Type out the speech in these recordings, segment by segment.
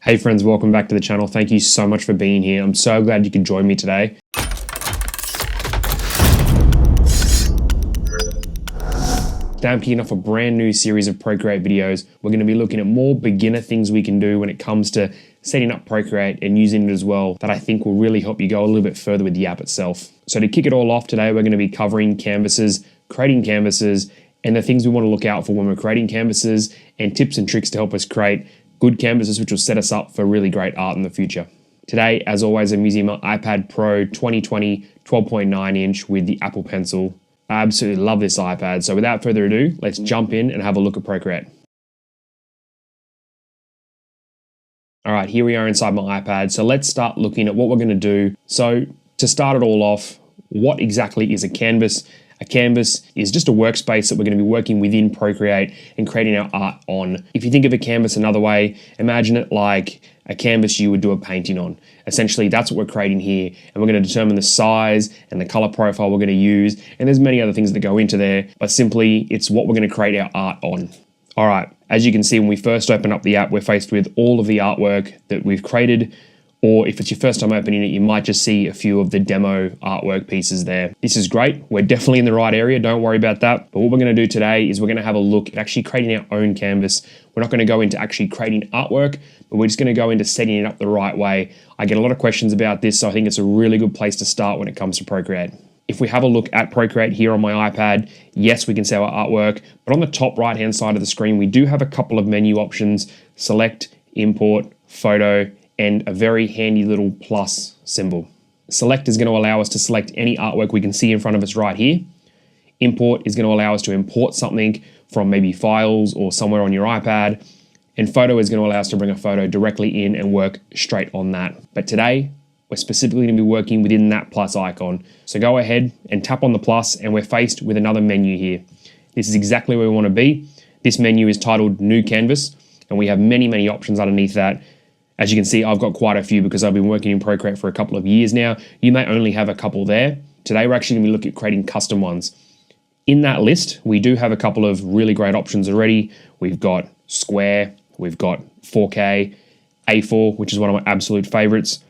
Hey friends, welcome back to the channel. Thank you so much for being here. I'm so glad you could join me today. Today I'm kicking off a brand new series of Procreate videos. We're going to be looking at more beginner things we can do when it comes to setting up Procreate and using it as well that I think will really help you go a little bit further with the app itself. So to kick it all off today, we're going to be covering canvases, creating canvases, and the things we want to look out for when we're creating canvases, and tips and tricks to help us create good canvases which will set us up for really great art in the future. Today, as always, I'm using my iPad Pro 2020 12.9 inch with the Apple Pencil. I absolutely love this iPad, so without further ado, let's jump in and have a look at Procreate. All right, here we are inside my iPad, so let's start looking at what we're going to do. So to start it all off, what exactly is a canvas? A canvas is just a workspace that we're going to be working within Procreate and creating our art on. If you think of a canvas another way, imagine it like a canvas you would do a painting on. Essentially, that's what we're creating here, and we're going to determine the size and the color profile we're going to use, and there's many other things that go into there, but simply it's what we're going to create our art on. All right, as you can see, when we first open up the app, we're faced with all of the artwork that we've created. Or if it's your first time opening it, you might just see a few of the demo artwork pieces there. This is great. We're definitely in the right area. Don't worry about that. But what we're going to do today is we're going to have a look at actually creating our own canvas. We're not going to go into actually creating artwork, but we're just going to go into setting it up the right way. I get a lot of questions about this, so I think it's a really good place to start when it comes to Procreate. If we have a look at Procreate here on my iPad, yes, we can see our artwork, but on the top right-hand side of the screen, we do have a couple of menu options: select, import, photo, and a very handy little plus symbol. Select is going to allow us to select any artwork we can see in front of us right here. Import is going to allow us to import something from maybe files or somewhere on your iPad. And photo is going to allow us to bring a photo directly in and work straight on that. But today, we're specifically going to be working within that plus icon. So go ahead and tap on the plus, and we're faced with another menu here. This is exactly where we want to be. This menu is titled New Canvas, and we have many options underneath that. As you can see, I've got quite a few because I've been working in Procreate for a couple of years now. You may only have a couple there. Today, we're actually going to be looking at creating custom ones. In that list, we do have a couple of really great options already. We've got Square, we've got 4K, A4, which is one of my absolute favorites.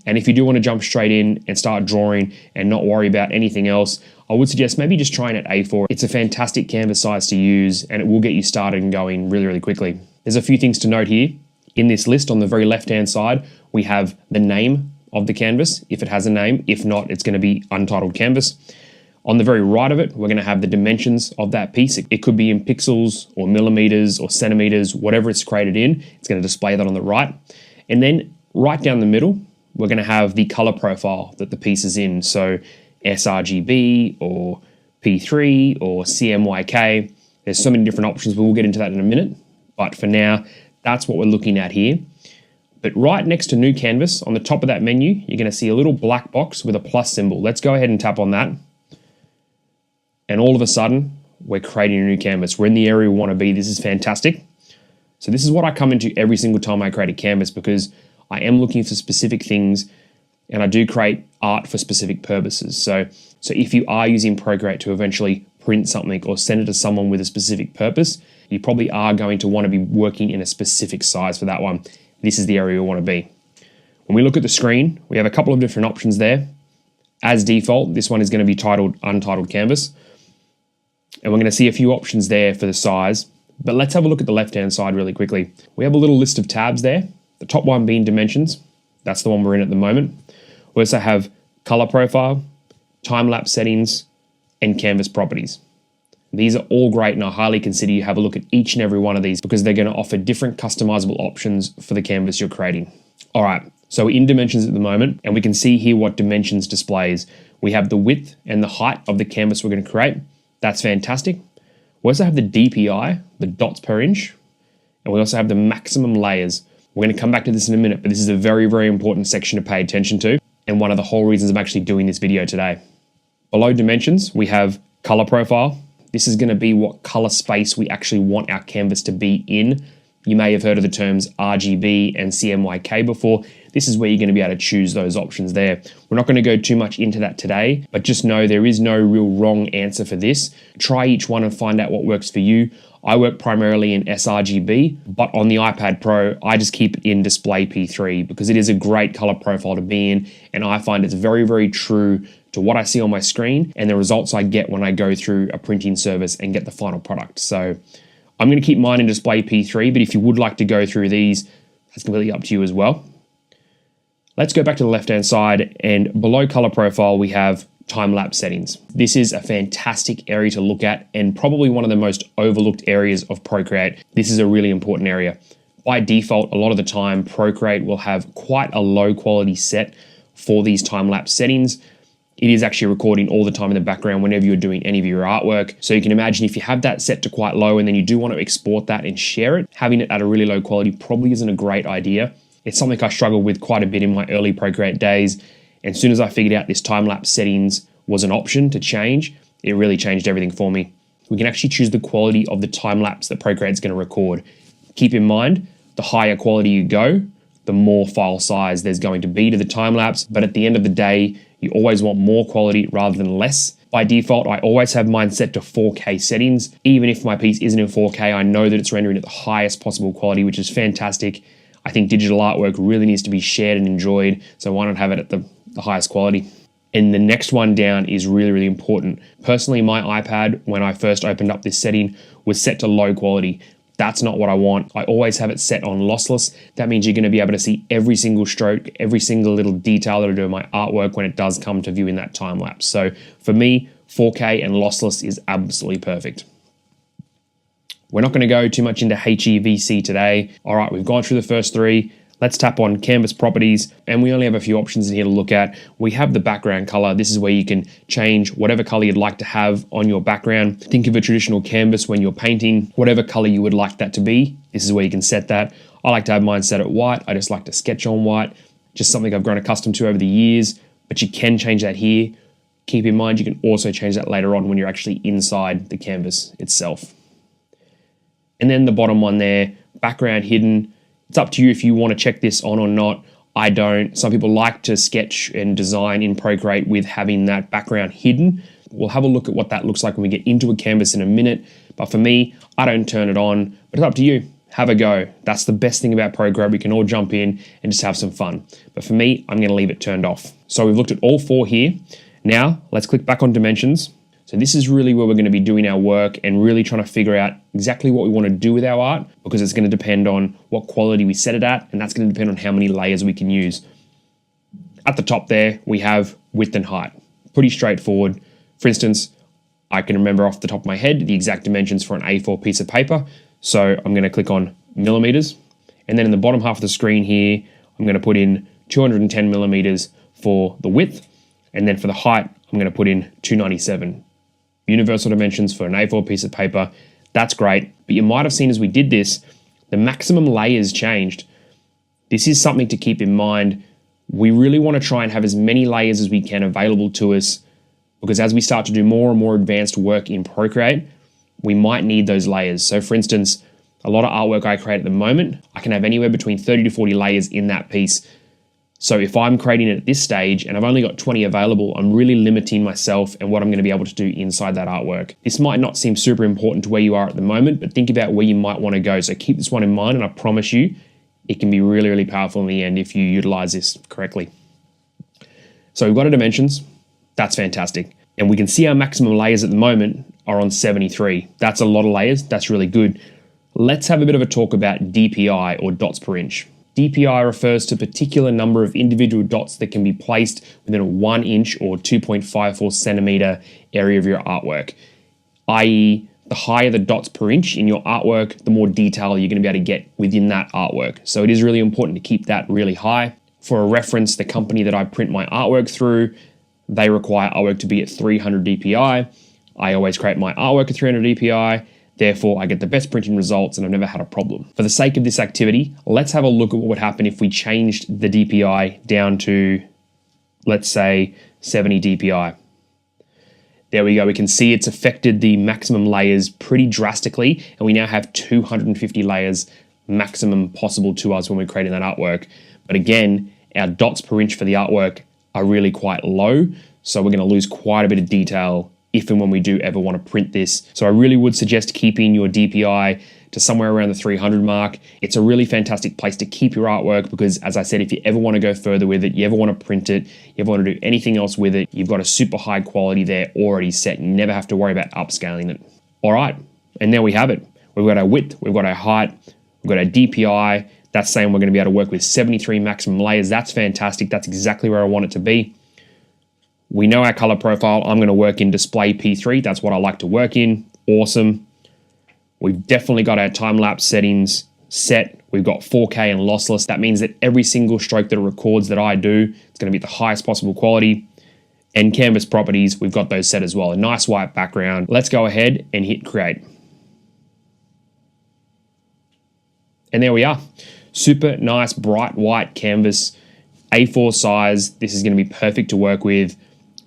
And if you do want to jump straight in and start drawing and not worry about anything else, I would suggest maybe just trying at A4. It's a fantastic canvas size to use, and it will get you started and going really quickly. There's a few things to note here. In this list, on the very left-hand side, we have the name of the canvas, if it has a name. If not, it's going to be untitled canvas. On the very right of it, we're going to have the dimensions of that piece. It could be in pixels or millimeters or centimeters, whatever it's created in. It's going to display that on the right. And then right down the middle, we're going to have the color profile that the piece is in. So sRGB or P3 or CMYK. There's so many different options, but we'll get into that in a minute. But for now, that's what we're looking at here. But right next to New Canvas, on the top of that menu, you're going to see a little black box with a plus symbol. Let's go ahead and tap on that. And all of a sudden, we're creating a new canvas. We're in the area we want to be. This is fantastic. So this is what I come into every single time I create a canvas, because I am looking for specific things, and I do create art for specific purposes. So if you are using Procreate to eventually print something or send it to someone with a specific purpose, you probably are going to want to be working in a specific size for that one. This is the area we want to be. When we look at the screen, we have a couple of different options there. As default, this one is going to be titled Untitled Canvas. And we're going to see a few options there for the size. But let's have a look at the left-hand side really quickly. We have a little list of tabs there. The top one being Dimensions. That's the one we're in at the moment. We also have Color Profile, Time-Lapse Settings, and Canvas Properties. These are all great, and I highly consider you have a look at each and every one of these, because they're going to offer different customizable options for the canvas you're creating. All right, so we're in Dimensions at the moment, and we can see here what Dimensions displays. We have the width and the height of the canvas we're going to create. That's fantastic. We also have the DPI, the dots per inch, and we also have the maximum layers. We're going to come back to this in a minute, but this is a very important section to pay attention to, and one of the whole reasons I'm actually doing this video today. Below Dimensions, we have Color Profile. This is going to be what color space we actually want our canvas to be in. You may have heard of the terms RGB and CMYK before. this is where you're going to be able to choose those options there. We're not going to go too much into that today, but just know there is no real wrong answer for this. Try each one and find out what works for you. I work primarily in sRGB, but on the iPad Pro, I just keep it in display P3 because it is a great color profile to be in, and I find it's very, very true to what I see on my screen and the results I get when I go through a printing service and get the final product. So I'm going to keep mine in display P3, but if you would like to go through these, that's completely up to you as well. Let's go back to the left-hand side, and below color profile, we have time-lapse settings. This is a fantastic area to look at and probably one of the most overlooked areas of Procreate. This is a really important area. By default, a lot of the time, Procreate will have quite a low quality set for these time-lapse settings. It is actually recording all the time in the background whenever you're doing any of your artwork. So you can imagine if you have that set to quite low and then you do want to export that and share it, having it at a really low quality probably isn't a great idea. It's something I struggled with quite a bit in my early Procreate days. And as soon as I figured out this time-lapse settings was an option to change, it really changed everything for me. We can actually choose the quality of the time-lapse that Procreate's going to record. Keep in mind, the higher quality you go, the more file size there's going to be to the time-lapse. But at the end of the day, you always want more quality rather than less. By default, I always have mine set to 4K settings. Even if my piece isn't in 4K, I know that it's rendering at the highest possible quality, which is fantastic. I think digital artwork really needs to be shared and enjoyed, so why not have it at the highest quality? And the next one down is really, really important. Personally, my iPad, when I first opened up this setting, was set to low quality. That's not what I want. I always have it set on lossless. That means you're going to be able to see every single stroke, every single little detail that I do in my artwork when it does come to viewing that time lapse. So for me, 4K and lossless is absolutely perfect. We're not going to go too much into HEVC today. All right, we've gone through the first three. Let's tap on canvas properties, and we only have a few options in here to look at. We have the background color. This is where you can change whatever color you'd like to have on your background. Think of a traditional canvas when you're painting, whatever color you would like that to be. This is where you can set that. I like to have mine set at white. I just like to sketch on white, just something I've grown accustomed to over the years, but you can change that here. Keep in mind, you can also change that later on when you're actually inside the canvas itself. And then the bottom one there, background hidden. It's up to you if you want to check this on or not. I don't. Some people like to sketch and design in Procreate with having that background hidden. We'll have a look at what that looks like when we get into a canvas in a minute. But for me, I don't turn it on, but it's up to you. Have a go. That's the best thing about Procreate. We can all jump in and just have some fun. But for me, I'm going to leave it turned off. So we've looked at all four here. Now let's click back on dimensions. So this is really where we're going to be doing our work and really trying to figure out exactly what we want to do with our art, because it's going to depend on what quality we set it at, and that's going to depend on how many layers we can use. At the top there, we have width and height. Pretty straightforward. For instance, I can remember off the top of my head the exact dimensions for an A4 piece of paper. So I'm going to click on millimeters. And then in the bottom half of the screen here, I'm going to put in 210 millimeters for the width. And then for the height, I'm going to put in 297. Universal dimensions for an A4 piece of paper. That's great. But you might have seen as we did this, the maximum layers changed. This is something to keep in mind. We really want to try and have as many layers as we can available to us, because as we start to do more and more advanced work in Procreate, we might need those layers. So for instance, a lot of artwork I create at the moment, I can have anywhere between 30 to 40 layers in that piece. So if I'm creating it at this stage and I've only got 20 available, I'm really limiting myself and what I'm going to be able to do inside that artwork. This might not seem super important to where you are at the moment, but think about where you might want to go. So keep this one in mind, and I promise you, it can be really, really powerful in the end if you utilize this correctly. So we've got our dimensions. That's fantastic. And we can see our maximum layers at the moment are on 73. That's a lot of layers. That's really good. Let's have a bit of a talk about DPI, or dots per inch. DPI refers to a particular number of individual dots that can be placed within a 1 inch or 2.54 centimeter area of your artwork, i.e. the higher the dots per inch in your artwork, the more detail you're going to be able to get within that artwork. So it is really important to keep that really high. For a reference, the company that I print my artwork through, they require artwork to be at 300 DPI. I always create my artwork at 300 DPI. Therefore, I get the best printing results and I've never had a problem. For the sake of this activity, let's have a look at what would happen if we changed the DPI down to, let's say, 70 DPI. There we go. We can see it's affected the maximum layers pretty drastically, and we now have 250 layers maximum possible to us when we're creating that artwork. But again, our dots per inch for the artwork are really quite low. So we're going to lose quite a bit of detail if and when we do ever want to print this. So I really would suggest keeping your DPI to somewhere around the 300 mark. It's a really fantastic place to keep your artwork because, as I said, if you ever want to go further with it, you ever want to print it, you ever want to do anything else with it, you've got a super high quality there already set. You never have to worry about upscaling it. All right, and there we have it. We've got our width, we've got our height, we've got our DPI. That's saying we're going to be able to work with 73 maximum layers. That's fantastic. That's exactly where I want it to be. We know our color profile. I'm going to work in display P3. That's what I like to work in. Awesome. We've definitely got our time-lapse settings set. We've got 4K and lossless. That means that every single stroke that it records that I do, it's going to be at the highest possible quality. And canvas properties, we've got those set as well. A nice white background. Let's go ahead and hit create. And there we are. Super nice, bright white canvas, A4 size. This is going to be perfect to work with.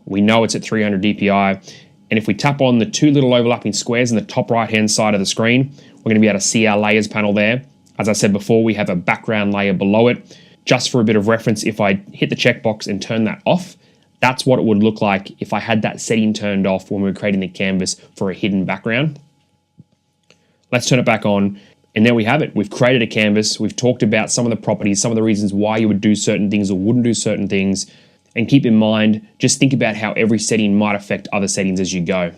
We know it's at 300 DPI. And if we tap on the two little overlapping squares in the top right-hand side of the screen, we're going to be able to see our layers panel there. As I said before, we have a background layer below it. Just for a bit of reference, if I hit the checkbox and turn that off, that's what it would look like if I had that setting turned off when we were creating the canvas for a hidden background. Let's turn it back on. And there we have it. We've created a canvas. We've talked about some of the properties, some of the reasons why you would do certain things or wouldn't do certain things. And keep in mind, just think about how every setting might affect other settings as you go.